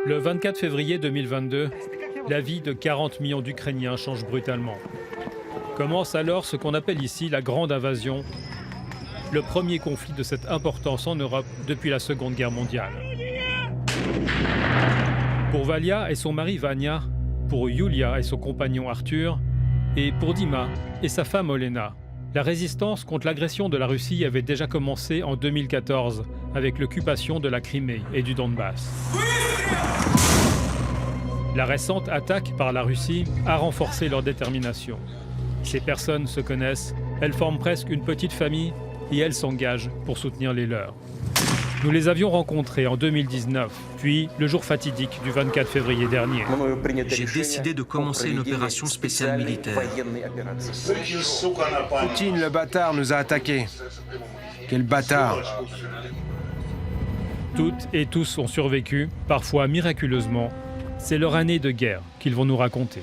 Le 24 février 2022, la vie de 40 millions d'Ukrainiens change brutalement. Commence alors ce qu'on appelle ici la Grande Invasion, le premier conflit de cette importance en Europe depuis la Seconde Guerre mondiale. Pour Valia et son mari Vania, pour Yulia et son compagnon Arthur, et pour Dima et sa femme Olena, la résistance contre l'agression de la Russie avait déjà commencé en 2014 avec l'occupation de la Crimée et du Donbass. La récente attaque par la Russie a renforcé leur détermination. Ces personnes se connaissent, elles forment presque une petite famille et elles s'engagent pour soutenir les leurs. Nous les avions rencontrés en 2019, puis le jour fatidique du 24 février dernier. J'ai décidé de commencer une opération spéciale militaire. Poutine, le bâtard, nous a attaqués. Quel bâtard! Toutes et tous ont survécu, parfois miraculeusement. C'est leur année de guerre qu'ils vont nous raconter.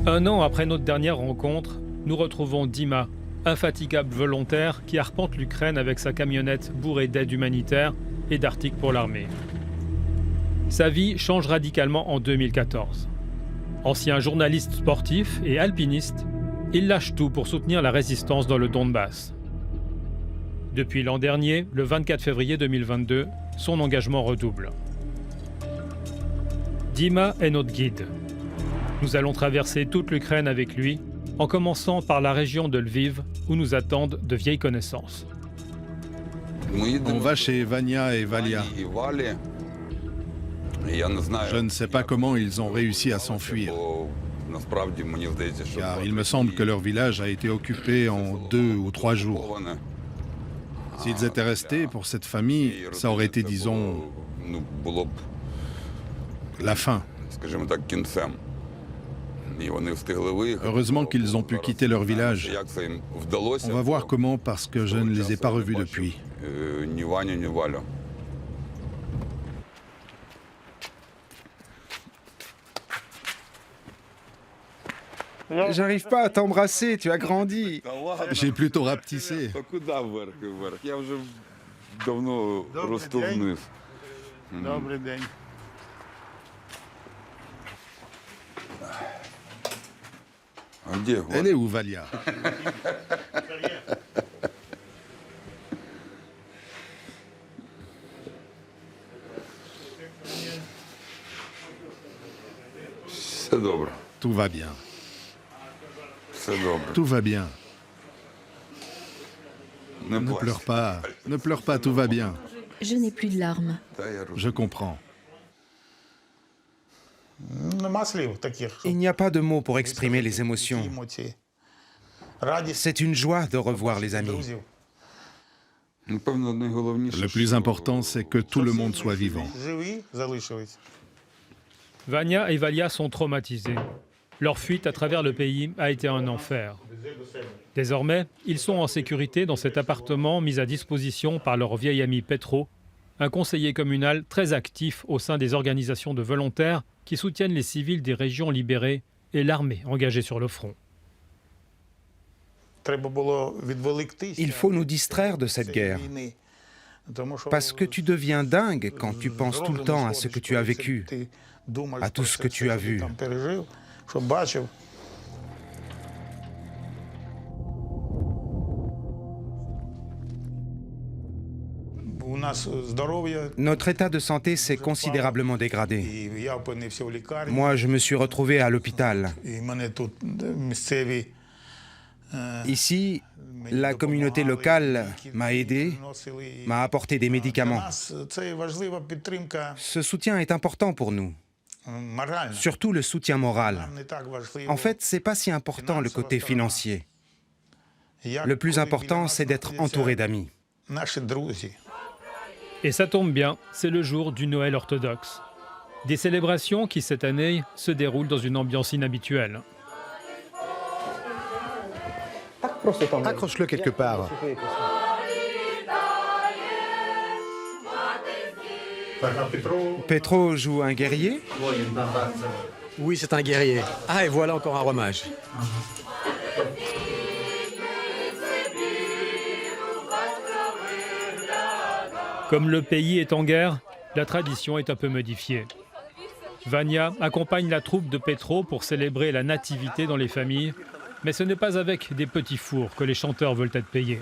Un an après notre dernière rencontre, nous retrouvons Dima, infatigable volontaire qui arpente l'Ukraine avec sa camionnette bourrée d'aide humanitaire et d'articles pour l'armée. Sa vie change radicalement en 2014. Ancien journaliste sportif et alpiniste, il lâche tout pour soutenir la résistance dans le Donbass. Depuis l'an dernier, le 24 février 2022, son engagement redouble. Dima est notre guide. Nous allons traverser toute l'Ukraine avec lui, en commençant par la région de Lviv, où nous attendent de vieilles connaissances. On va chez Vania et Valia. Je ne sais pas comment ils ont réussi à s'enfuir, car il me semble que leur village a été occupé en 2 ou 3 jours. S'ils étaient restés pour cette famille, ça aurait été, disons, la fin. Heureusement qu'ils ont pu quitter leur village. On va voir comment, parce que je ne les ai pas revus depuis. J'arrive pas à t'embrasser, tu as grandi. J'ai plutôt rapetissé. Elle est où, Valia? Tout va bien. Tout va bien. Ne pleure pas, tout va bien. Je n'ai plus de larmes. Je comprends. Il n'y a pas de mots pour exprimer les émotions. C'est une joie de revoir les amis. Le plus important, c'est que tout le monde soit vivant. Vania et Valia sont traumatisés. Leur fuite à travers le pays a été un enfer. Désormais, ils sont en sécurité dans cet appartement mis à disposition par leur vieil ami Petro, un conseiller communal très actif au sein des organisations de volontaires qui soutiennent les civils des régions libérées et l'armée engagée sur le front. Il faut nous distraire de cette guerre. Parce que tu deviens dingue quand tu penses tout le temps à ce que tu as vécu, à tout ce que tu as vu. Notre état de santé s'est considérablement dégradé. Moi, je me suis retrouvé à l'hôpital. Ici, la communauté locale m'a aidé, m'a apporté des médicaments. Ce soutien est important pour nous, surtout le soutien moral. En fait, c'est pas si important le côté financier. Le plus important, c'est d'être entouré d'amis. Et ça tombe bien, c'est le jour du Noël orthodoxe. Des célébrations qui, cette année, se déroulent dans une ambiance inhabituelle. Accroche-le quelque part. Petro joue un guerrier? Oui, c'est un guerrier. Ah, et voilà encore un romage. Comme le pays est en guerre, la tradition est un peu modifiée. Vania accompagne la troupe de Petro pour célébrer la nativité dans les familles, mais ce n'est pas avec des petits fours que les chanteurs veulent être payés.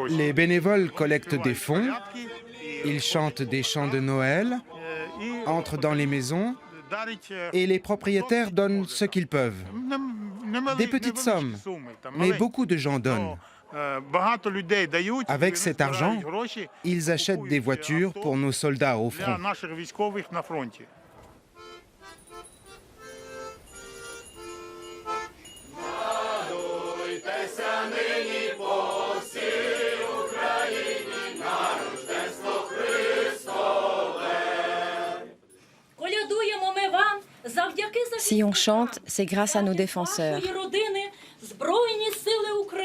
Les bénévoles collectent des fonds, ils chantent des chants de Noël, entrent dans les maisons et les propriétaires donnent ce qu'ils peuvent. Des petites sommes, mais beaucoup de gens donnent. Avec cet argent, ils achètent des voitures pour nos soldats au front. Si on chante, c'est grâce à nos défenseurs.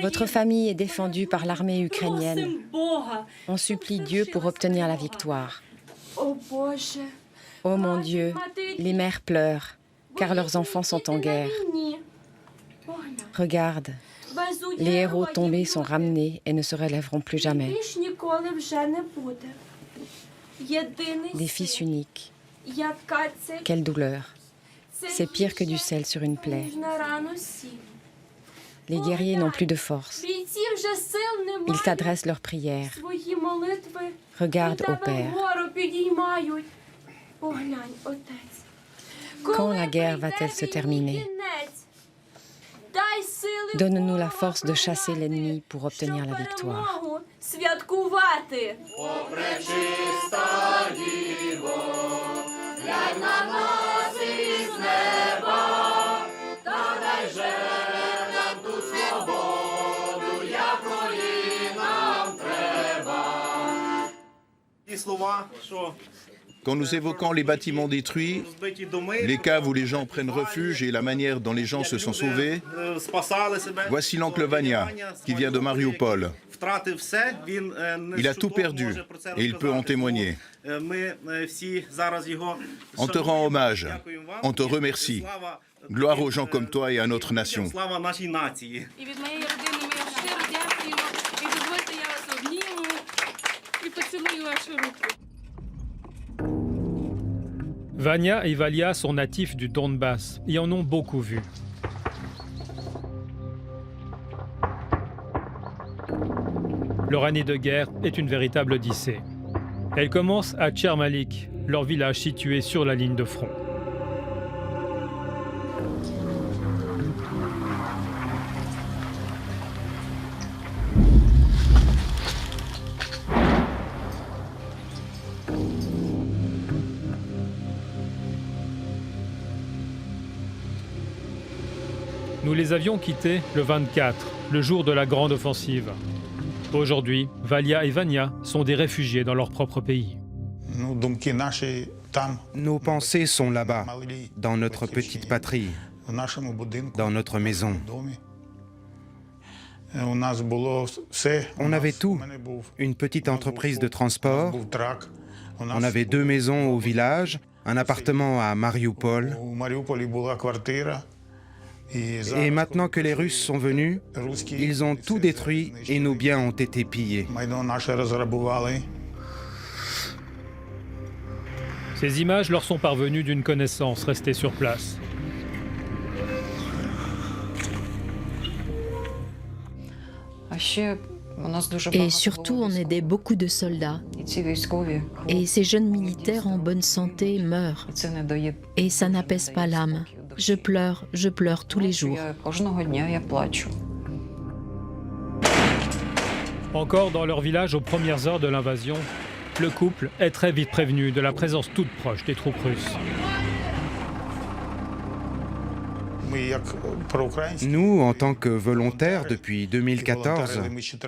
Votre famille est défendue par l'armée ukrainienne. On supplie Dieu pour obtenir la victoire. Oh mon Dieu, les mères pleurent, car leurs enfants sont en guerre. Regarde, les héros tombés sont ramenés et ne se relèveront plus jamais. Des fils uniques. Quelle douleur. C'est pire que du sel sur une plaie. Les guerriers n'ont plus de force. Ils t'adressent leurs prières. Regarde, ô Père. Quand la guerre va-t-elle se terminer? Donne-nous la force de chasser l'ennemi pour obtenir la victoire. Quand nous évoquons les bâtiments détruits, les caves où les gens prennent refuge et la manière dont les gens se sont sauvés, voici l'oncle Vania, qui vient de Mariupol. Il a tout perdu et il peut en témoigner. On te rend hommage, on te remercie. Gloire aux gens comme toi et à notre nation. Vania et Valia sont natifs du Donbass et en ont beaucoup vu. Leur année de guerre est une véritable odyssée. Elle commence à Tchermalik, leur village situé sur la ligne de front. Nous les avions quittés le 24, le jour de la grande offensive. Aujourd'hui, Valia et Vania sont des réfugiés dans leur propre pays. Nos pensées sont là-bas, dans notre petite patrie, dans notre maison. On avait tout, une petite entreprise de transport, on avait 2 maisons au village, un appartement à Mariupol. Et maintenant que les Russes sont venus, ils ont tout détruit et nos biens ont été pillés. Ces images leur sont parvenues d'une connaissance restée sur place. Et surtout, on aidait beaucoup de soldats. Et ces jeunes militaires en bonne santé meurent. Et ça n'apaise pas l'âme. Je pleure tous les jours. Encore dans leur village aux premières heures de l'invasion, le couple est très vite prévenu de la présence toute proche des troupes russes. Nous, en tant que volontaires depuis 2014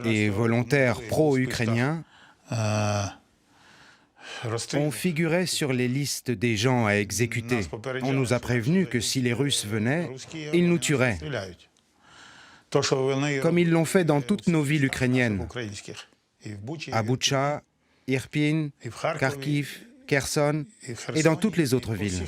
et volontaires pro-ukrainiens, On figurait sur les listes des gens à exécuter. On nous a prévenus que si les Russes venaient, ils nous tueraient. Comme ils l'ont fait dans toutes nos villes ukrainiennes. À Boutcha, Irpin, Kharkiv, Kherson et dans toutes les autres villes.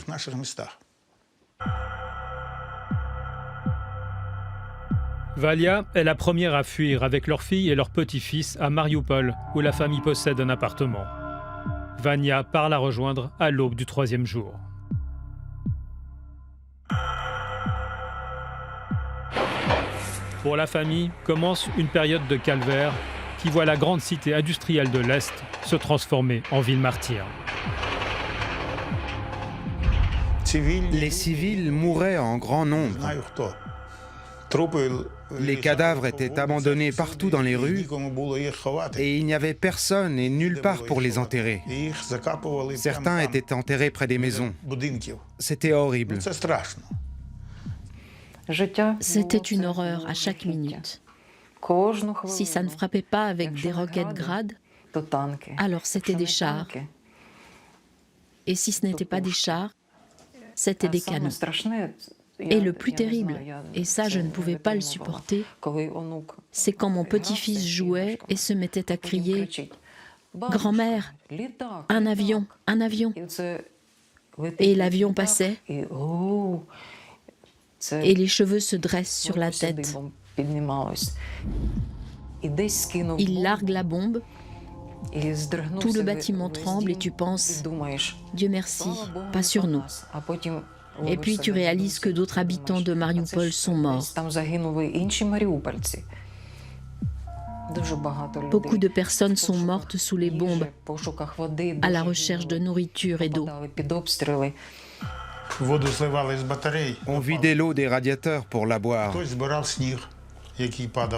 Valia est la première à fuir avec leur fille et leur petit-fils à Marioupol, où la famille possède un appartement. Vania part la rejoindre à l'aube du 3e jour. Pour la famille, commence une période de calvaire qui voit la grande cité industrielle de l'Est se transformer en ville martyre. Les civils mouraient en grand nombre. Les cadavres étaient abandonnés partout dans les rues et il n'y avait personne et nulle part pour les enterrer. Certains étaient enterrés près des maisons. C'était horrible. C'était une horreur à chaque minute. Si ça ne frappait pas avec des roquettes Grad, alors c'était des chars. Et si ce n'était pas des chars, c'était des canons. Et le plus terrible, et ça je ne pouvais pas le supporter, c'est quand mon petit-fils jouait et se mettait à crier « Grand-mère, un avion, un avion !» Et l'avion passait, et les cheveux se dressent sur la tête. Il largue la bombe, tout le bâtiment tremble et tu penses « Dieu merci, pas sur nous ». Et puis tu réalises que d'autres habitants de Marioupol sont morts. Beaucoup de personnes sont mortes sous les bombes, à la recherche de nourriture et d'eau. On vidait l'eau des radiateurs pour la boire.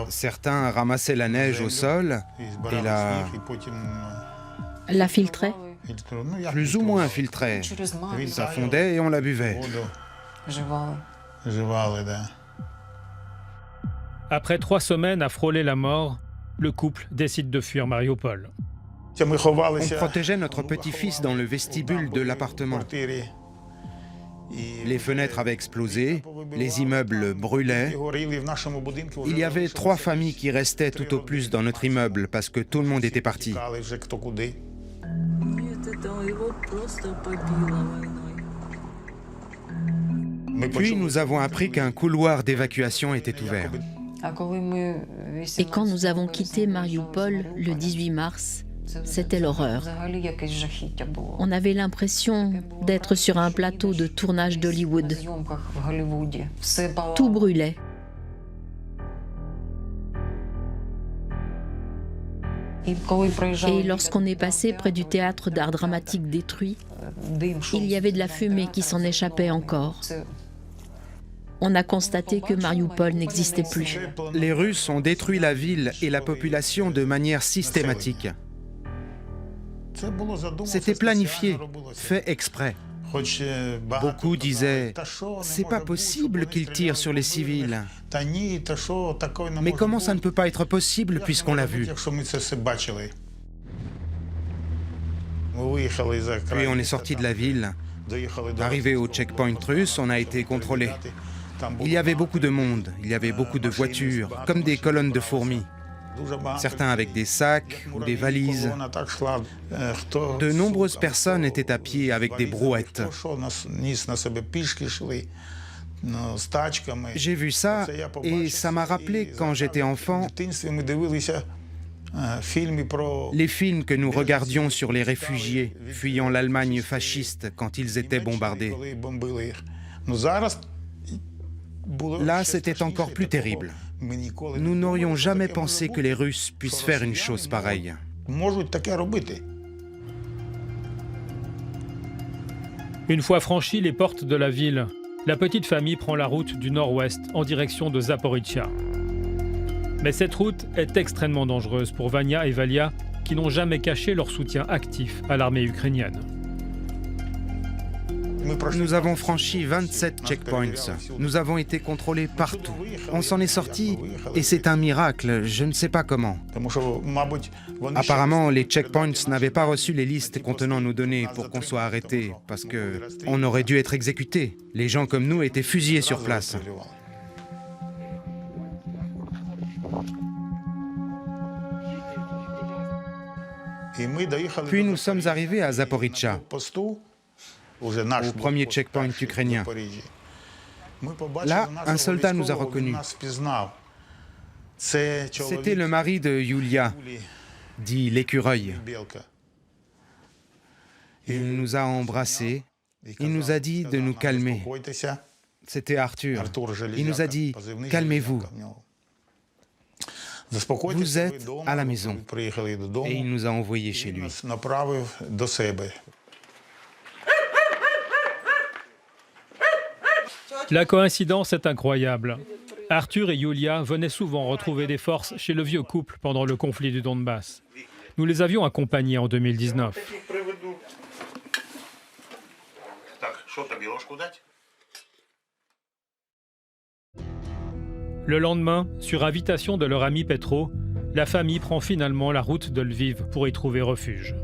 Certains ramassaient la neige au sol et la filtraient. Plus ou moins filtrée. Ça fondait et on la buvait. Après 3 semaines à frôler la mort, le couple décide de fuir Marioupol. On protégeait notre petit-fils dans le vestibule de l'appartement. Les fenêtres avaient explosé, les immeubles brûlaient. Il y avait 3 familles qui restaient tout au plus dans notre immeuble parce que tout le monde était parti. Puis nous avons appris qu'un couloir d'évacuation était ouvert. Et quand nous avons quitté Marioupol le 18 mars, c'était l'horreur. On avait l'impression d'être sur un plateau de tournage d'Hollywood. Tout brûlait. Et lorsqu'on est passé près du théâtre d'art dramatique détruit, il y avait de la fumée qui s'en échappait encore. On a constaté que Marioupol n'existait plus. Les Russes ont détruit la ville et la population de manière systématique. C'était planifié, fait exprès. Beaucoup disaient « C'est pas possible qu'ils tirent sur les civils ». Mais comment ça ne peut pas être possible puisqu'on l'a vu? Puis on est sorti de la ville. Arrivé au checkpoint russe, on a été contrôlé. Il y avait beaucoup de monde, il y avait beaucoup de voitures, comme des colonnes de fourmis. Certains avec des sacs ou des valises. De nombreuses personnes étaient à pied avec des brouettes. J'ai vu ça et ça m'a rappelé quand j'étais enfant les films que nous regardions sur les réfugiés fuyant l'Allemagne fasciste quand ils étaient bombardés. Là, c'était encore plus terrible. Nous n'aurions jamais pensé que les Russes puissent faire une chose pareille. Une fois franchies les portes de la ville, la petite famille prend la route du nord-ouest en direction de Zaporizhzhia. Mais cette route est extrêmement dangereuse pour Vania et Valia, qui n'ont jamais caché leur soutien actif à l'armée ukrainienne. Nous avons franchi 27 checkpoints. Nous avons été contrôlés partout. On s'en est sortis et c'est un miracle, je ne sais pas comment. Apparemment, les checkpoints n'avaient pas reçu les listes contenant nos données pour qu'on soit arrêtés, parce qu'on aurait dû être exécutés. Les gens comme nous étaient fusillés sur place. Puis nous sommes arrivés à Zaporizhzhia, au premier checkpoint ukrainien. Là, un soldat nous a reconnus. C'était le mari de Yulia, dit l'écureuil. Il nous a embrassés. Il nous a dit de nous calmer. C'était Arthur. Il nous a dit « Calmez-vous. Vous êtes à la maison. » Et il nous a envoyés chez lui. La coïncidence est incroyable. Arthur et Yulia venaient souvent retrouver des forces chez le vieux couple pendant le conflit du Donbass. Nous les avions accompagnés en 2019. Le lendemain, sur invitation de leur ami Petro, la famille prend finalement la route de Lviv pour y trouver refuge.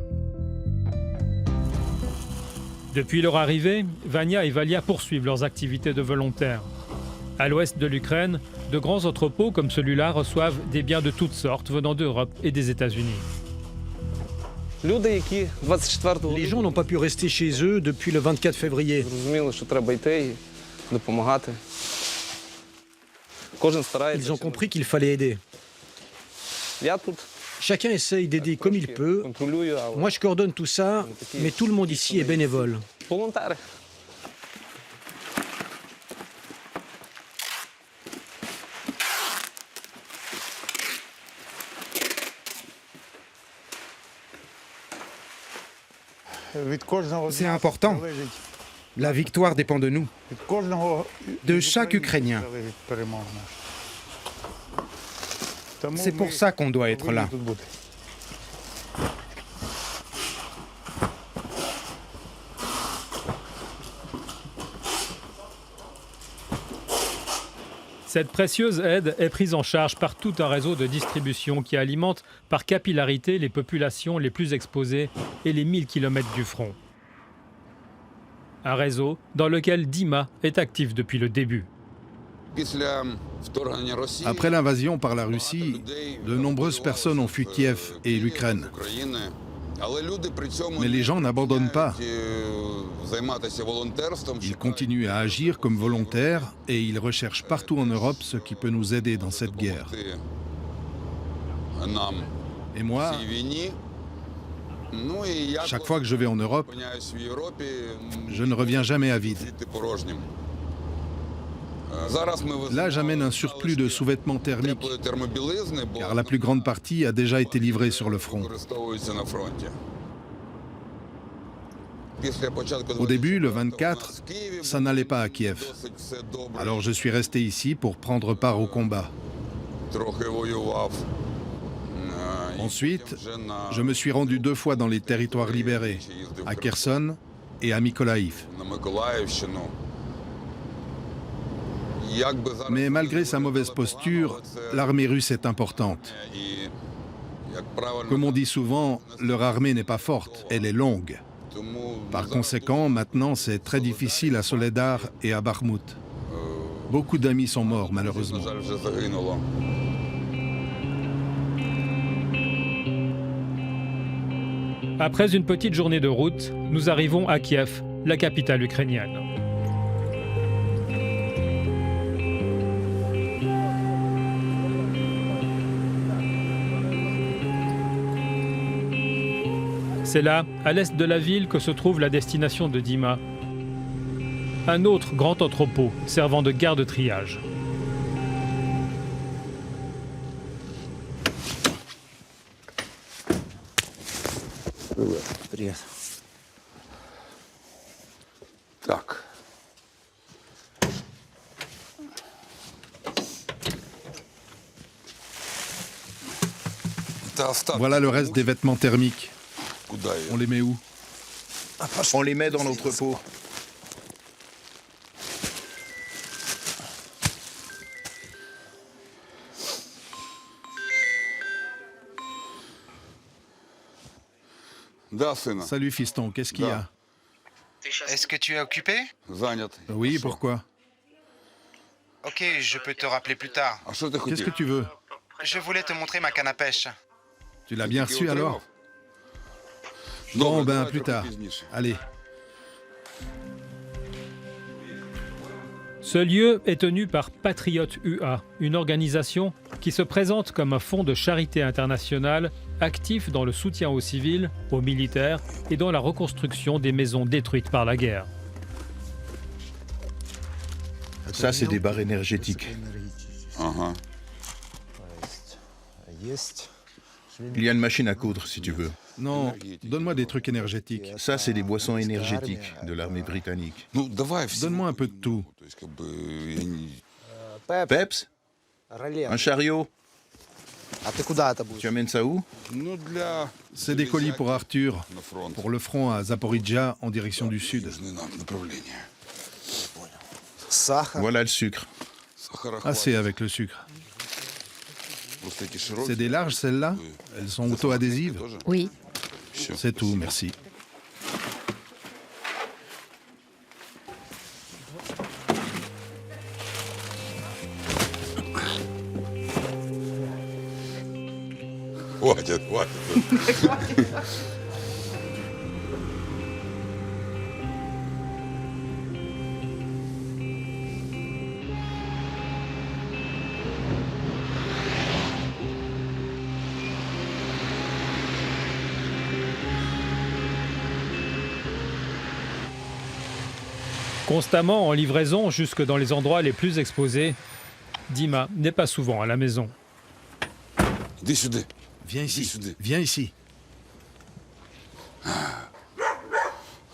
Depuis leur arrivée, Vania et Valia poursuivent leurs activités de volontaires. À l'ouest de l'Ukraine, de grands entrepôts comme celui-là reçoivent des biens de toutes sortes venant d'Europe et des États-Unis. Les gens n'ont pas pu rester chez eux depuis le 24 février. Ils ont compris qu'il fallait aider. Chacun essaye d'aider comme il peut. Moi, je coordonne tout ça, mais tout le monde ici est bénévole. C'est important. La victoire dépend de nous, de chaque Ukrainien. C'est pour ça qu'on doit être là. Cette précieuse aide est prise en charge par tout un réseau de distribution qui alimente par capillarité les populations les plus exposées et les 1000 km du front. Un réseau dans lequel Dima est actif depuis le début. Après l'invasion par la Russie, de nombreuses personnes ont fui Kiev et l'Ukraine. Mais les gens n'abandonnent pas. Ils continuent à agir comme volontaires et ils recherchent partout en Europe ce qui peut nous aider dans cette guerre. Et moi, chaque fois que je vais en Europe, je ne reviens jamais à vide. Là, j'amène un surplus de sous-vêtements thermiques, car la plus grande partie a déjà été livrée sur le front. Au début, le 24, ça n'allait pas à Kiev. Alors je suis resté ici pour prendre part au combat. Ensuite, je me suis rendu 2 fois dans les territoires libérés, à Kherson et à Mykolaïv. Mais malgré sa mauvaise posture, l'armée russe est importante. Comme on dit souvent, leur armée n'est pas forte, elle est longue. Par conséquent, maintenant, c'est très difficile à Soledar et à Bakhmout. Beaucoup d'amis sont morts, malheureusement. Après une petite journée de route, nous arrivons à Kiev, la capitale ukrainienne. C'est là, à l'est de la ville, que se trouve la destination de Dima. Un autre grand entrepôt servant de gare de triage. Voilà le reste des vêtements thermiques. On les met où? On les met dans l'entrepôt. Salut fiston, qu'est-ce qu'il y a? Est-ce que tu es occupé? Oui, pourquoi? Ok, je peux te rappeler plus tard. Qu'est-ce que tu veux? Je voulais te montrer ma canne à pêche. Tu l'as bien reçu alors? Bon, ben plus tard. Allez. Ce lieu est tenu par Patriote UA, une organisation qui se présente comme un fonds de charité internationale actif dans le soutien aux civils, aux militaires et dans la reconstruction des maisons détruites par la guerre. Ça, c'est des barres énergétiques. Il y a une machine à coudre, si tu veux. Non, donne-moi des trucs énergétiques. Ça, c'est des boissons énergétiques de l'armée britannique. Donne-moi un peu de tout. Peps? Un chariot? Tu amènes ça où? C'est des colis pour Arthur, pour le front à Zaporizhzhia en direction du sud. Voilà le sucre. Assez avec le sucre. C'est des larges, celles-là? Elles sont auto-adhésives? Oui, C'est tout, merci. Constamment en livraison jusque dans les endroits les plus exposés, Dima n'est pas souvent à la maison. Viens ici, viens ici.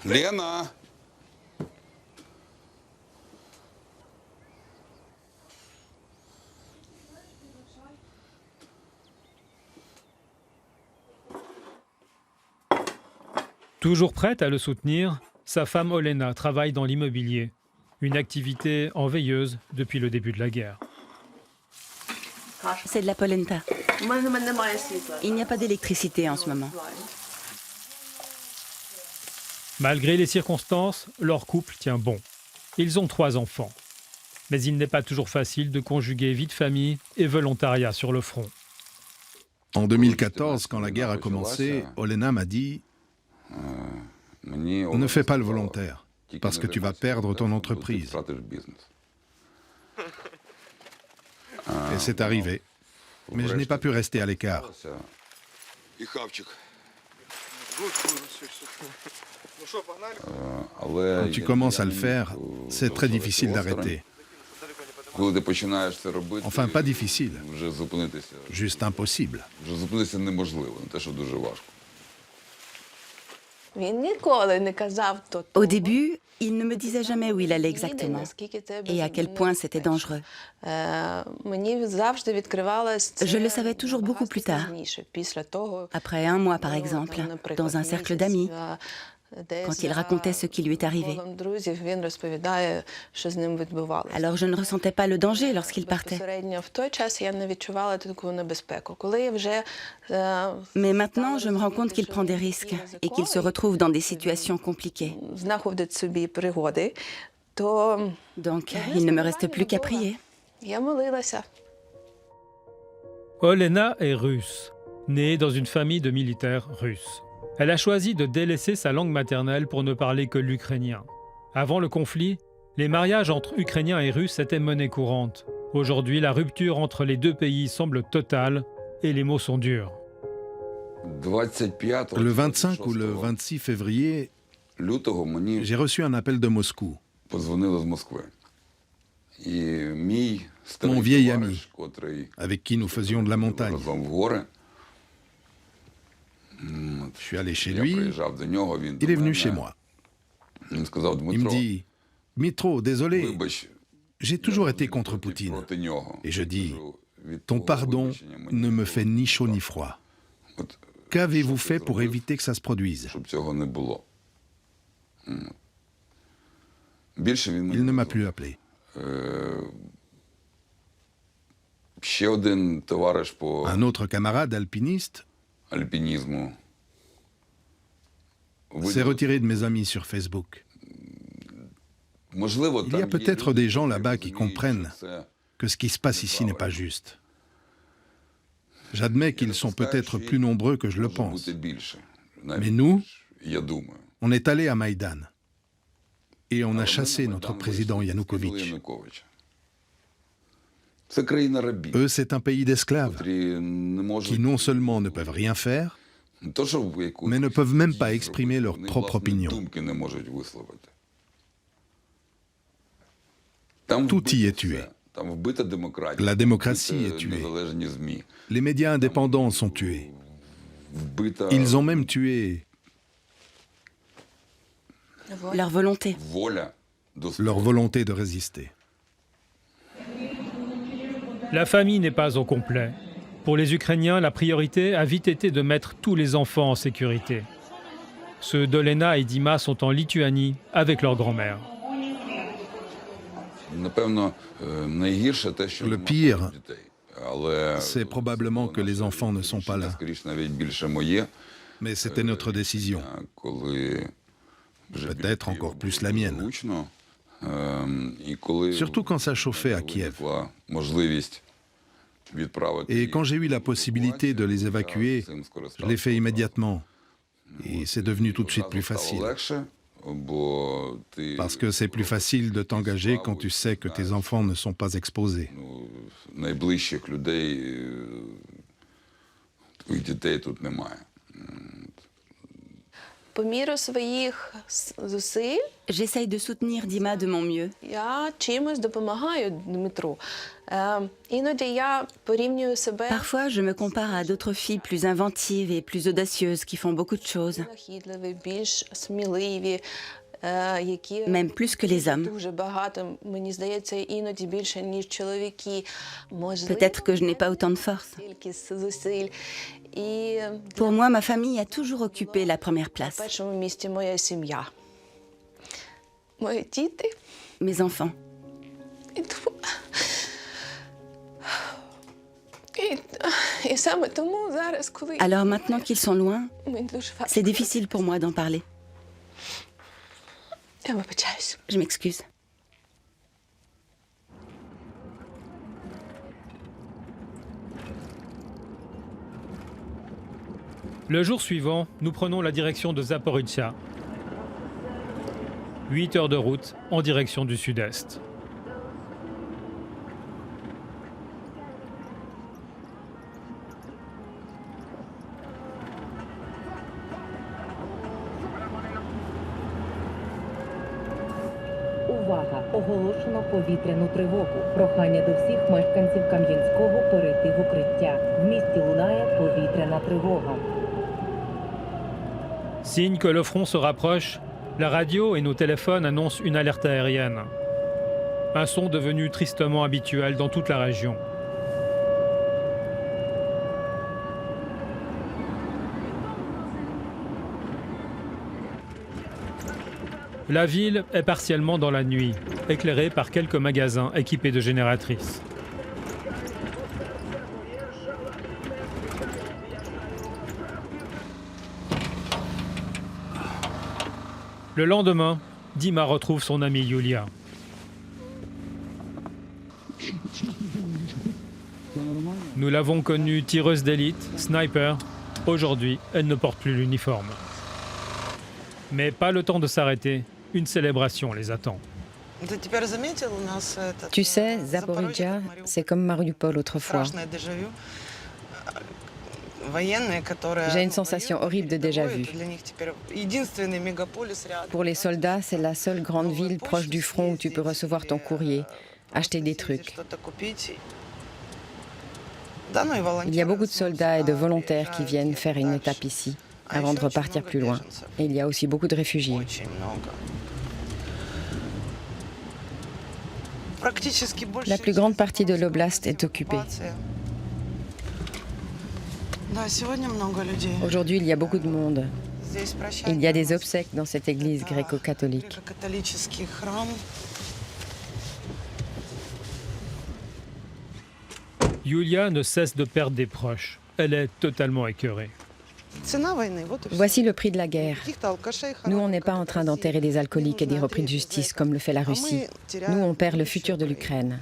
Lena! Toujours prête à le soutenir, sa femme Olena travaille dans l'immobilier, une activité en veilleuse depuis le début de la guerre. C'est de la polenta. Il n'y a pas d'électricité en ce moment. Malgré les circonstances, leur couple tient bon. Ils ont 3 enfants. Mais il n'est pas toujours facile de conjuguer vie de famille et volontariat sur le front. En 2014, quand la guerre a commencé, Olena m'a dit « Ne fais pas le volontaire, parce que tu vas perdre ton entreprise. » Et c'est arrivé. Mais je n'ai pas pu rester à l'écart. Quand tu commences à le faire, c'est très difficile d'arrêter. Enfin, pas difficile, juste impossible. Au début, il ne me disait jamais où il allait exactement et à quel point c'était dangereux. Je le savais toujours beaucoup plus tard, après 1 mois par exemple, dans un cercle d'amis, quand il racontait ce qui lui est arrivé. Alors je ne ressentais pas le danger lorsqu'il partait. Mais maintenant, je me rends compte qu'il prend des risques et qu'il se retrouve dans des situations compliquées. Donc, il ne me reste plus qu'à prier. Olena est russe, née dans une famille de militaires russes. Elle a choisi de délaisser sa langue maternelle pour ne parler que l'ukrainien. Avant le conflit, les mariages entre Ukrainiens et Russes étaient monnaie courante. Aujourd'hui, la rupture entre les 2 pays semble totale et les mots sont durs. Le 25 ou le 26 février, j'ai reçu un appel de Moscou. Mon vieil ami, avec qui nous faisions de la montagne. Je suis allé chez lui, il est venu chez moi. Il me dit « Dmitro, désolé, j'ai toujours été contre Poutine. » Et je dis « Ton pardon ne me fait ni chaud ni froid. Qu'avez-vous fait pour éviter que ça se produise ?» Il ne m'a plus appelé. Un autre camarade alpiniste s'est retiré de mes amis sur Facebook. Il y a peut-être des gens là-bas qui comprennent que ce qui se passe ici n'est pas juste. J'admets qu'ils sont peut-être plus nombreux que je le pense. Mais nous, on est allés à Maïdan et on a chassé notre président Yanukovych. Eux, c'est un pays d'esclaves qui non seulement ne peuvent rien faire, mais ne peuvent même pas exprimer leur propre opinion. Tout y est tué. La démocratie est tuée. Les médias indépendants sont tués. Ils ont même tué Leur volonté. leur volonté de résister. La famille n'est pas au complet. Pour les Ukrainiens, la priorité a vite été de mettre tous les enfants en sécurité. Ceux d'Olena et Dima sont en Lituanie avec leur grand-mère. Le pire, c'est probablement que les enfants ne sont pas là. Mais c'était notre décision. Peut-être encore plus la mienne. Surtout quand ça chauffait à Kiev. Et quand j'ai eu la possibilité de les évacuer, je l'ai fait immédiatement. Et c'est devenu tout de suite plus facile. Parce que c'est plus facile de t'engager quand tu sais que tes enfants ne sont pas exposés. J'essaye de soutenir Dima de mon mieux. Parfois, je me compare à d'autres filles plus inventives et plus audacieuses qui font beaucoup de choses. Même plus que les hommes. Peut-être que je n'ai pas autant de force. Pour moi, ma famille a toujours occupé la première place. Mes enfants. Alors maintenant qu'ils sont loin, c'est difficile pour moi d'en parler. Je m'excuse. Le jour suivant, nous prenons la direction de Zaporizhzhia. 8 heures de route en direction du sud-est. Увага! Оголошено повітряну тривогу. Прохання до всіх мешканців Кам'янського перейти в укриття. В місті лунає повітряна тривога. Signe que le front se rapproche, la radio et nos téléphones annoncent une alerte aérienne. Un son devenu tristement habituel dans toute la région. La ville est partiellement dans la nuit, éclairée par quelques magasins équipés de génératrices. Le lendemain, Dima retrouve son amie Yulia. Nous l'avons connue tireuse d'élite, sniper. Aujourd'hui, elle ne porte plus l'uniforme. Mais pas le temps de s'arrêter. Une célébration les attend. Tu sais, Zaporizhzhia, c'est comme Mariupol autrefois. J'ai une sensation horrible de déjà-vu. Pour les soldats, c'est la seule grande ville proche du front où tu peux recevoir ton courrier, acheter des trucs. Il y a beaucoup de soldats et de volontaires qui viennent faire une étape ici, avant de repartir plus loin. Et il y a aussi beaucoup de réfugiés. La plus grande partie de l'oblast est occupée. Aujourd'hui, il y a beaucoup de monde. Il y a des obsèques dans cette église gréco-catholique. Yulia ne cesse de perdre des proches. Elle est totalement écœurée. Voici le prix de la guerre. Nous, on n'est pas en train d'enterrer des alcooliques et des repris de justice comme le fait la Russie. Nous, on perd le futur de l'Ukraine.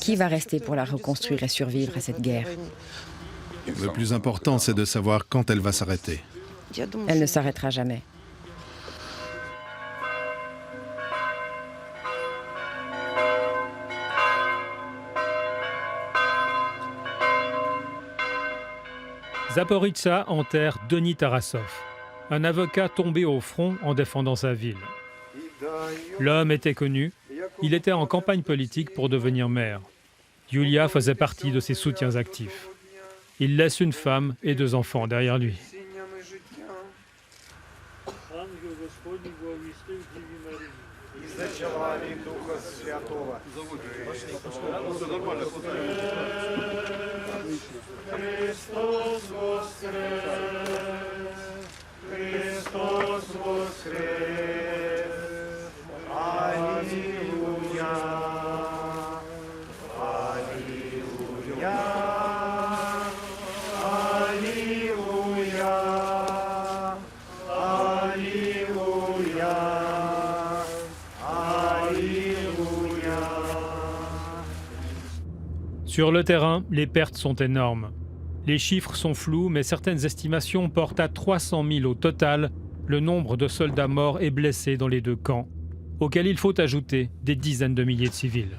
Qui va rester pour la reconstruire et survivre à cette guerre? Le plus important, c'est de savoir quand elle va s'arrêter. Elle ne s'arrêtera jamais. Zaporijtsa enterre Denis Tarasov, un avocat tombé au front en défendant sa ville. L'homme était connu, il était en campagne politique pour devenir maire. Yulia faisait partie de ses soutiens actifs. Il laisse une femme et 2 enfants derrière lui. Sur le terrain, les pertes sont énormes. Les chiffres sont flous, mais certaines estimations portent à 300 000 au total le nombre de soldats morts et blessés dans les 2 camps, auxquels il faut ajouter des dizaines de milliers de civils.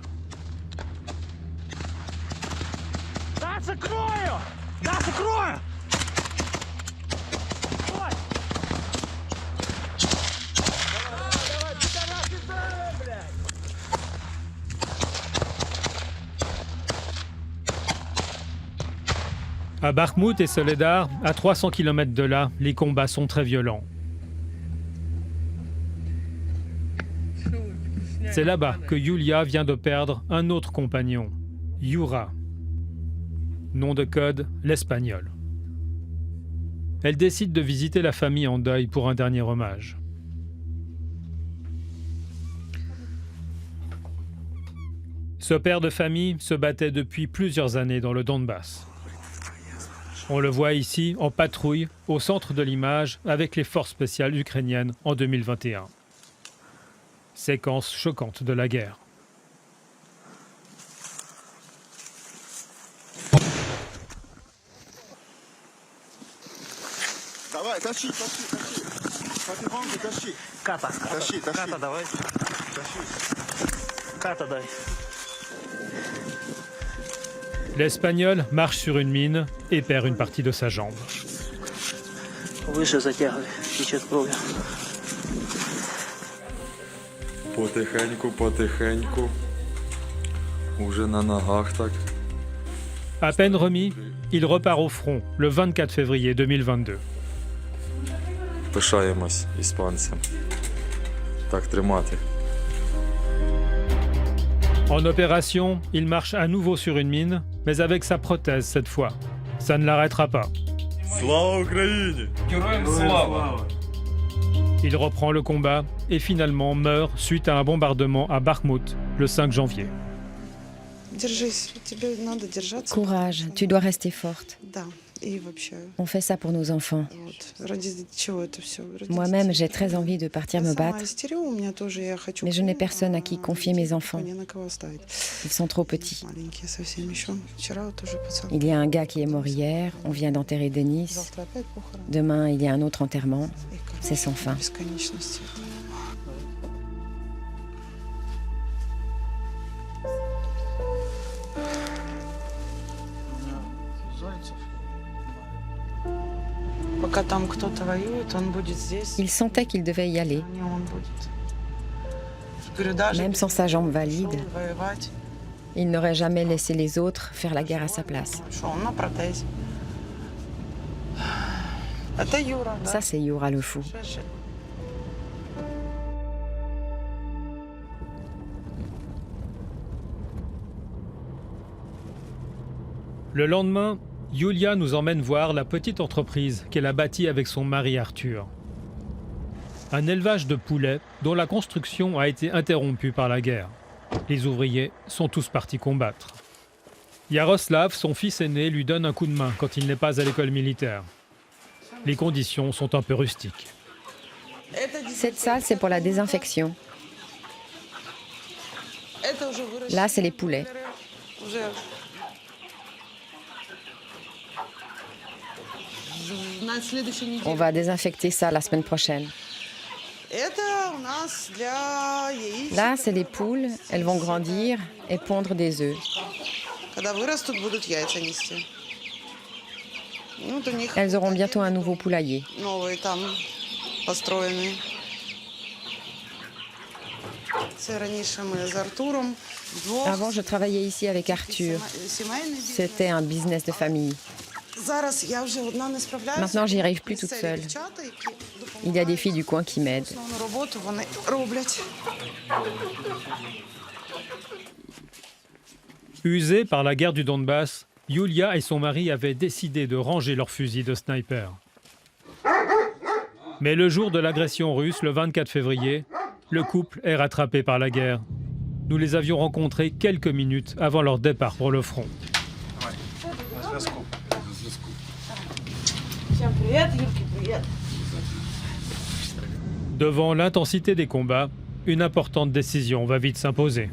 À Bakhmout et Soledar, à 300 km de là, les combats sont très violents. C'est là-bas que Yulia vient de perdre un autre compagnon, Yura. Nom de code, l'Espagnol. Elle décide de visiter la famille en deuil pour un dernier hommage. Ce père de famille se battait depuis plusieurs années dans le Donbass. On le voit ici en patrouille au centre de l'image avec les forces spéciales ukrainiennes en 2021. Séquence choquante de la guerre. L'Espagnol marche sur une mine et perd une partie de sa jambe. À peine remis, il repart au front le 24 février 2022. En opération, il marche à nouveau sur une mine, mais avec sa prothèse cette fois. Ça ne l'arrêtera pas. Il reprend le combat et finalement meurt suite à un bombardement à Bakhmout le 5 janvier. Courage, tu dois rester forte. On fait ça pour nos enfants. Moi-même, j'ai très envie de partir me battre, mais je n'ai personne à qui confier mes enfants. Ils sont trop petits. Il y a un gars qui est mort hier, on vient d'enterrer Denis. Demain, il y a un autre enterrement. C'est sans fin. Il sentait qu'il devait y aller. Même sans sa jambe valide, il n'aurait jamais laissé les autres faire la guerre à sa place. Ça, c'est Yura le fou. Le lendemain, Yulia nous emmène voir la petite entreprise qu'elle a bâtie avec son mari Arthur. Un élevage de poulets dont la construction a été interrompue par la guerre. Les ouvriers sont tous partis combattre. Yaroslav, son fils aîné, lui donne un coup de main quand il n'est pas à l'école militaire. Les conditions sont un peu rustiques. Cette salle, c'est pour la désinfection. Là, c'est les poulets. On va désinfecter ça la semaine prochaine. Là, c'est les poules. Elles vont grandir et pondre des œufs. Elles auront bientôt un nouveau poulailler. Avant, je travaillais ici avec Arthur. C'était un business de famille. Maintenant, j'y arrive plus toute seule. Il y a des filles du coin qui m'aident. Usés par la guerre du Donbass, Yulia et son mari avaient décidé de ranger leurs fusils de sniper. Mais le jour de l'agression russe, le 24 février, le couple est rattrapé par la guerre. Nous les avions rencontrés quelques minutes avant leur départ pour le front. Devant l'intensité des combats, une importante décision va vite s'imposer.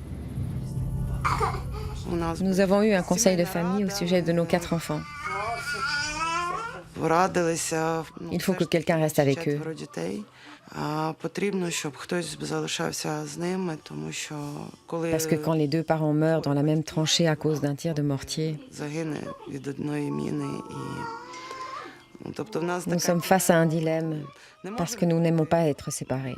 Nous avons eu un conseil de famille au sujet de nos 4 enfants. Il faut que quelqu'un reste avec eux. Parce que quand les 2 parents meurent dans la même tranchée à cause d'un tir de mortier, nous sommes face à un dilemme, parce que nous n'aimons pas être séparés.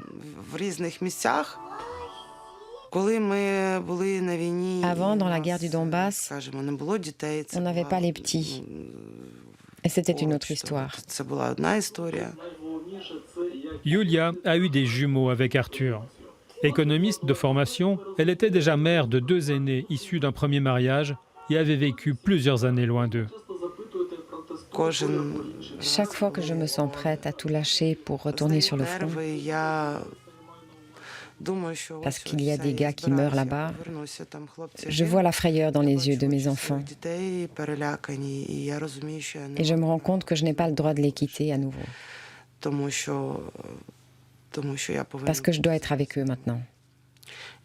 Avant, dans la guerre du Donbass, on n'avait pas les petits. Et c'était une autre histoire. Yulia a eu des jumeaux avec Arthur. Économiste de formation, elle était déjà mère de 2 aînés issus d'un premier mariage et avait vécu plusieurs années loin d'eux. Chaque fois que je me sens prête à tout lâcher pour retourner sur le front, parce qu'il y a des gars qui meurent là-bas, je vois la frayeur dans les yeux de mes enfants. Et je me rends compte que je n'ai pas le droit de les quitter à nouveau. Parce que je dois être avec eux maintenant.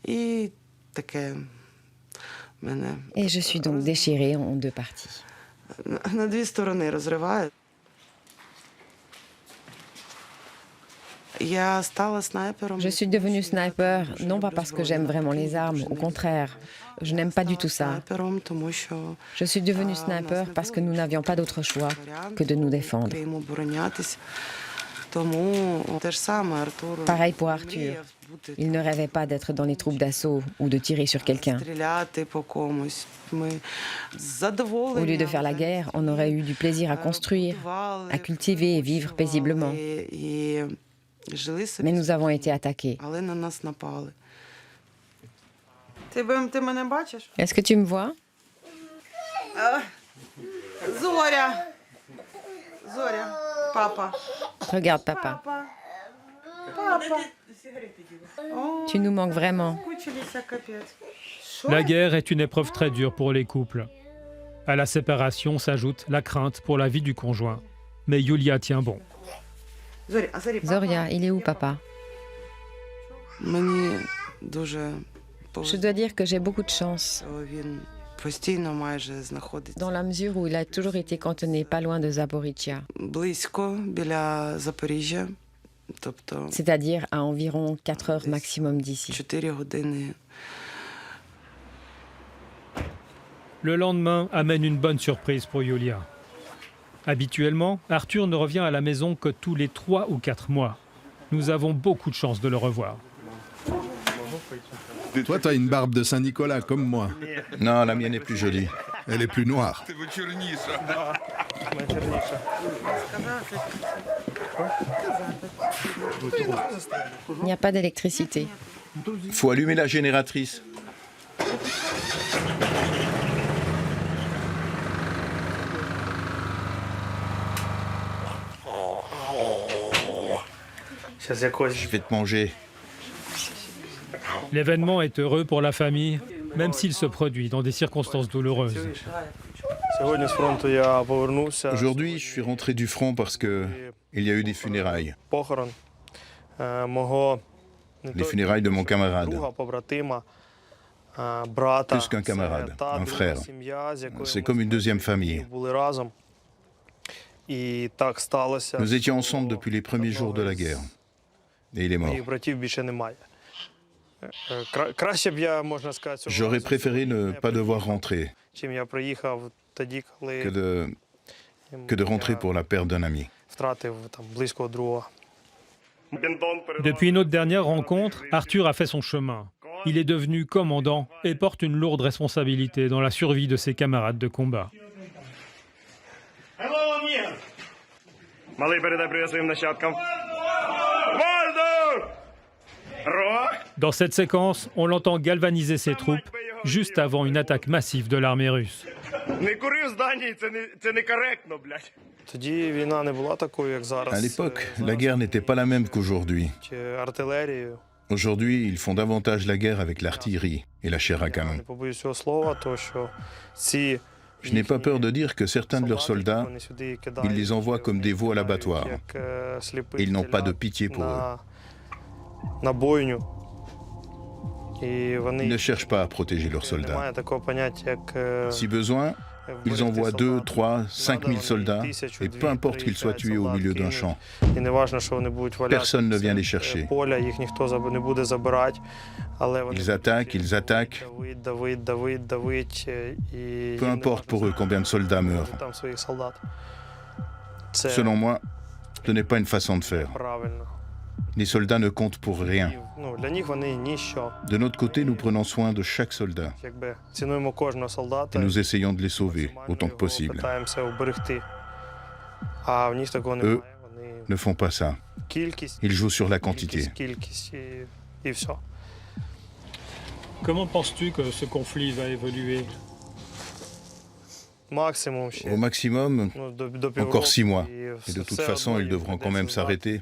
Et je suis donc déchirée en 2 parties. Je suis devenue sniper, non pas parce que j'aime vraiment les armes, au contraire, je n'aime pas du tout ça. Je suis devenue sniper parce que nous n'avions pas d'autre choix que de nous défendre. Pareil pour Arthur. Il ne rêvait pas d'être dans les troupes d'assaut ou de tirer sur quelqu'un. Au lieu de faire la guerre, on aurait eu du plaisir à construire, à cultiver et vivre paisiblement. Mais nous avons été attaqués. Est-ce que tu me vois? Regarde, papa. Tu nous manques vraiment. La guerre est une épreuve très dure pour les couples. À la séparation s'ajoute la crainte pour la vie du conjoint. Mais Yulia tient bon. Zoria, il est où, papa? Je dois dire que j'ai beaucoup de chance. Dans la mesure où il a toujours été cantonné pas loin de Zaporizhia. C'est-à-dire à environ 4 heures maximum d'ici. Le lendemain amène une bonne surprise pour Yulia. Habituellement, Arthur ne revient à la maison que tous les 3 ou 4 mois. Nous avons beaucoup de chance de le revoir. Toi, tu as une barbe de Saint-Nicolas, comme moi. Non, la mienne est plus jolie. Elle est plus noire. Il n'y a pas d'électricité. Faut allumer la génératrice. Je vais te manger. L'événement est heureux pour la famille, même s'il se produit dans des circonstances douloureuses. Aujourd'hui, je suis rentré du front parce que il y a eu des funérailles. Les funérailles de mon camarade. Plus qu'un camarade, un frère. C'est comme une deuxième famille. Nous étions ensemble depuis les premiers jours de la guerre. Et il est mort. J'aurais préféré ne pas devoir rentrer que de rentrer pour la perte d'un ami. Depuis notre dernière rencontre, Arthur a fait son chemin. Il est devenu commandant et porte une lourde responsabilité dans la survie de ses camarades de combat. Dans cette séquence, on l'entend galvaniser ses troupes juste avant une attaque massive de l'armée russe. À l'époque, la guerre n'était pas la même qu'aujourd'hui. Aujourd'hui, ils font davantage la guerre avec l'artillerie et la chair à canon. Je n'ai pas peur de dire que certains de leurs soldats, ils les envoient comme des veaux à l'abattoir. Et ils n'ont pas de pitié pour eux. Ils ne cherchent pas à protéger leurs soldats. Si besoin, ils envoient 2, 3, 5 000 soldats, et peu importe qu'ils soient tués au milieu d'un champ. Personne ne vient les chercher. Ils attaquent. Peu importe pour eux combien de soldats meurent. Selon moi, ce n'est pas une façon de faire. Les soldats ne comptent pour rien. De notre côté, nous prenons soin de chaque soldat. Et nous essayons de les sauver autant que possible. Eux ne font pas ça. Ils jouent sur la quantité. Comment penses-tu que ce conflit va évoluer ? Au maximum, encore 6 mois. Et de toute façon, ils devront quand même s'arrêter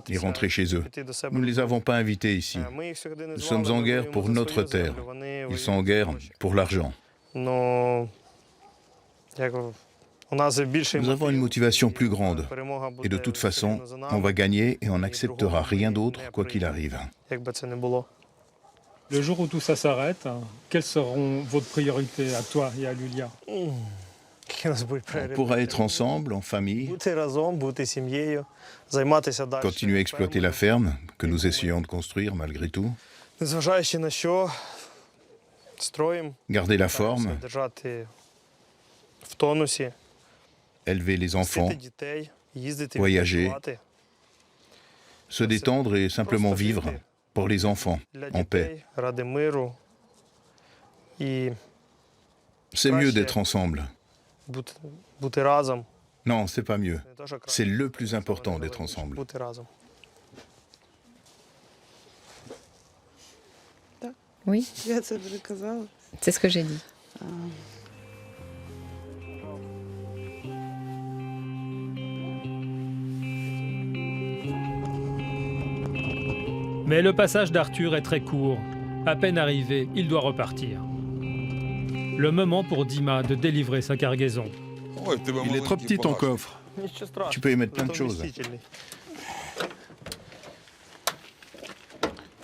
et rentrer chez eux. Nous ne les avons pas invités ici. Nous sommes en guerre pour notre terre. Ils sont en guerre pour l'argent. Nous avons une motivation plus grande. Et de toute façon, on va gagner et on n'acceptera rien d'autre, quoi qu'il arrive. Le jour où tout ça s'arrête, quelles seront vos priorités à toi et à Yulia ? On pourra être ensemble, en famille, continuer à exploiter la ferme que nous essayons de construire malgré tout, garder la forme, élever les enfants, voyager, se détendre et simplement vivre pour les enfants, en paix. C'est mieux d'être ensemble. Non, c'est pas mieux. C'est le plus important d'être ensemble. Oui, c'est ce que j'ai dit. Mais le passage d'Arthur est très court. À peine arrivé, il doit repartir. Le moment pour Dima de délivrer sa cargaison. Il est trop petit ton coffre. Tu peux y mettre plein de choses.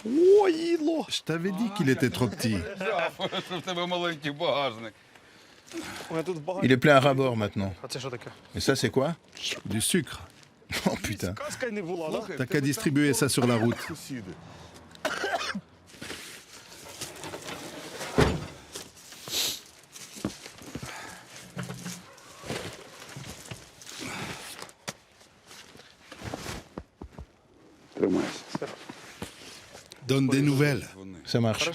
Je t'avais dit qu'il était trop petit. Il est plein à ras-bord maintenant. Et ça, c'est quoi? Du sucre. Oh putain. T'as qu'à distribuer ça sur la route. Donne des nouvelles. Ça marche.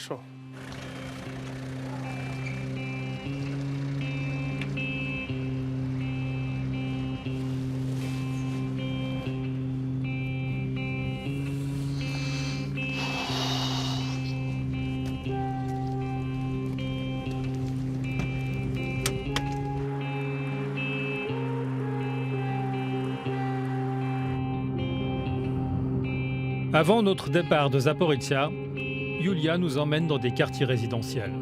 Avant notre départ de Zaporizhia, Yulia nous emmène dans des quartiers résidentiels.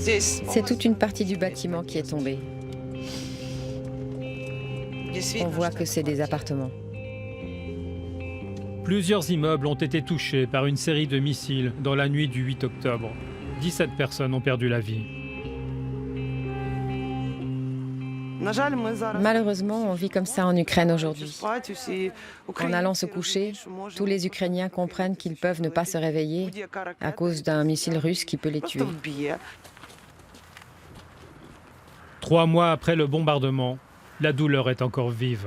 C'est toute une partie du bâtiment qui est tombée. On voit que c'est des appartements. Plusieurs immeubles ont été touchés par une série de missiles dans la nuit du 8 octobre. 17 personnes ont perdu la vie. Malheureusement, on vit comme ça en Ukraine aujourd'hui. En allant se coucher, tous les Ukrainiens comprennent qu'ils peuvent ne pas se réveiller à cause d'un missile russe qui peut les tuer. 3 mois après le bombardement, la douleur est encore vive.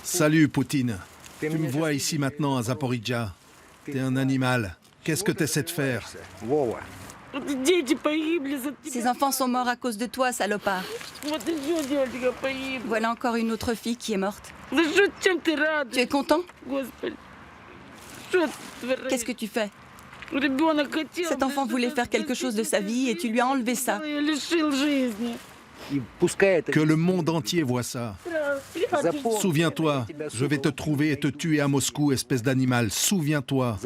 Salut, Poutine. Tu me vois ici maintenant à Zaporizhzhia. T'es un animal. Qu'est-ce que t'essaies de faire? Ces enfants sont morts à cause de toi, salopard. Voilà encore une autre fille qui est morte. Tu es content? Qu'est-ce que tu fais? Cet enfant voulait faire quelque chose de sa vie et tu lui as enlevé ça. Que le monde entier voit ça. Souviens-toi, je vais te trouver et te tuer à Moscou, espèce d'animal. Souviens-toi.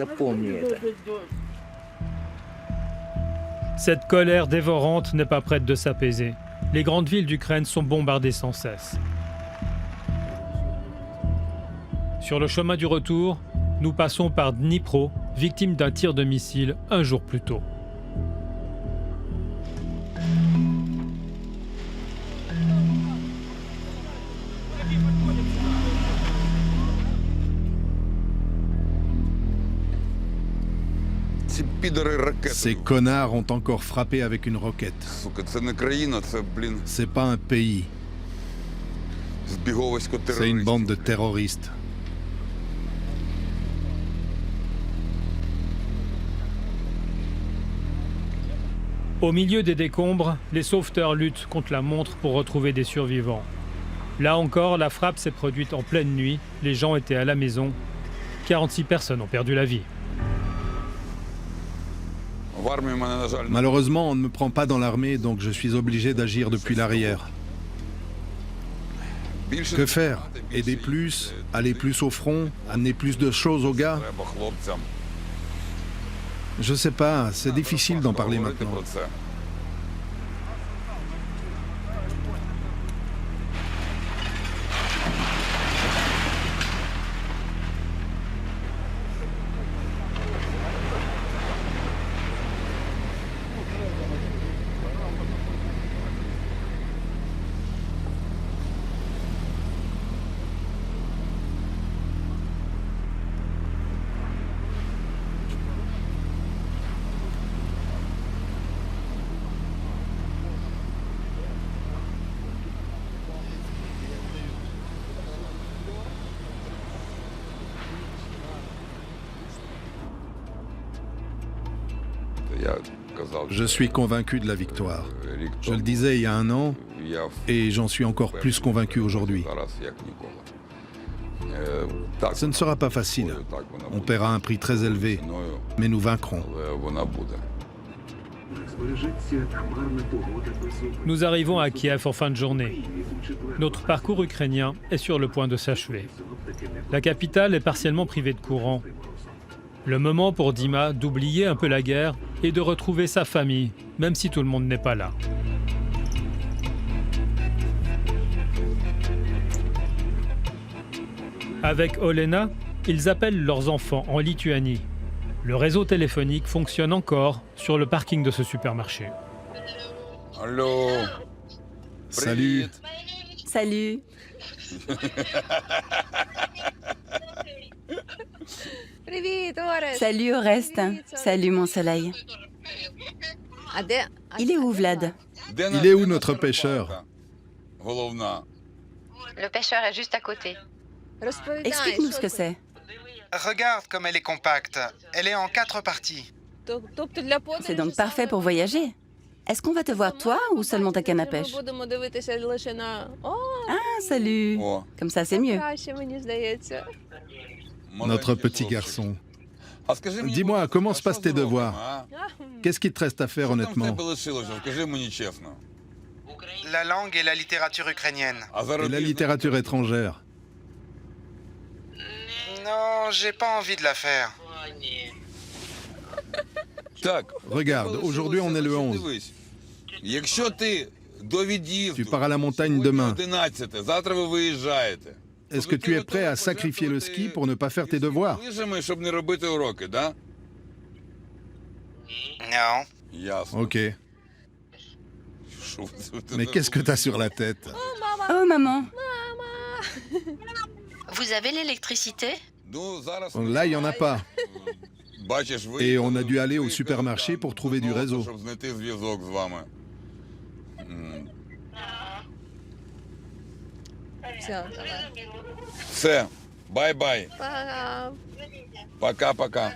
Cette colère dévorante n'est pas prête de s'apaiser. Les grandes villes d'Ukraine sont bombardées sans cesse. Sur le chemin du retour, nous passons par Dnipro, victime d'un tir de missile un jour plus tôt. Ces connards ont encore frappé avec une roquette. C'est pas un pays. C'est une bande de terroristes. Au milieu des décombres, les sauveteurs luttent contre la montre pour retrouver des survivants. Là encore, la frappe s'est produite en pleine nuit. Les gens étaient à la maison. 46 personnes ont perdu la vie. Malheureusement, on ne me prend pas dans l'armée, donc je suis obligé d'agir depuis l'arrière. Que faire? Aider plus? Aller plus au front? Amener plus de choses aux gars? Je sais pas, c'est difficile d'en parler maintenant. Je suis convaincu de la victoire. Je le disais il y a 1 an, et j'en suis encore plus convaincu aujourd'hui. Ce ne sera pas facile. On paiera un prix très élevé, mais nous vaincrons. Nous arrivons à Kiev en fin de journée. Notre parcours ukrainien est sur le point de s'achever. La capitale est partiellement privée de courant. Le moment pour Dima d'oublier un peu la guerre et de retrouver sa famille, même si tout le monde n'est pas là. Avec Olena, ils appellent leurs enfants en Lituanie. Le réseau téléphonique fonctionne encore sur le parking de ce supermarché. Allô. Salut. Salut. Salut Oreste. Salut mon soleil. Il est où Vlad? Il est où notre pêcheur? Le pêcheur est juste à côté. Explique-nous ce que c'est. Regarde comme elle est compacte. Elle est en 4 parties. C'est donc parfait pour voyager. Est-ce qu'on va te voir toi ou seulement ta canne à pêche? Ah, salut. Comme ça, c'est mieux. Notre petit garçon. Dis-moi, comment se passent tes devoirs? Qu'est-ce qu'il te reste à faire honnêtement? La langue et la littérature ukrainienne. Et la littérature étrangère? Non, j'ai pas envie de la faire. Regarde, aujourd'hui on est le 11. Tu pars à la montagne demain. Est-ce que tu es prêt à sacrifier le ski pour ne pas faire tes devoirs? Non. Ok. Mais qu'est-ce que t'as sur la tête? Oh, maman. Vous avez l'électricité? Là, il n'y en a pas. Et on a dû aller au supermarché pour trouver du réseau. Bye bye. Пока-пока.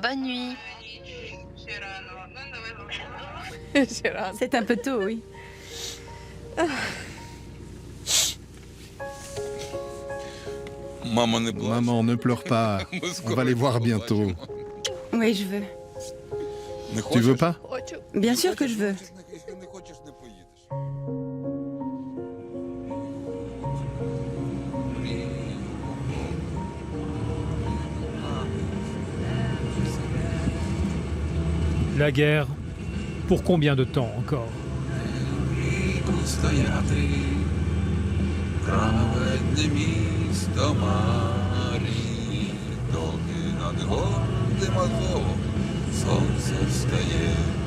Bonne nuit. C'est un peu tôt, oui. Maman, ne pleure pas. On va les voir bientôt. Oui, je veux. Tu veux pas? Bien sûr que je veux. La guerre, pour combien de temps encore? Сонце встає.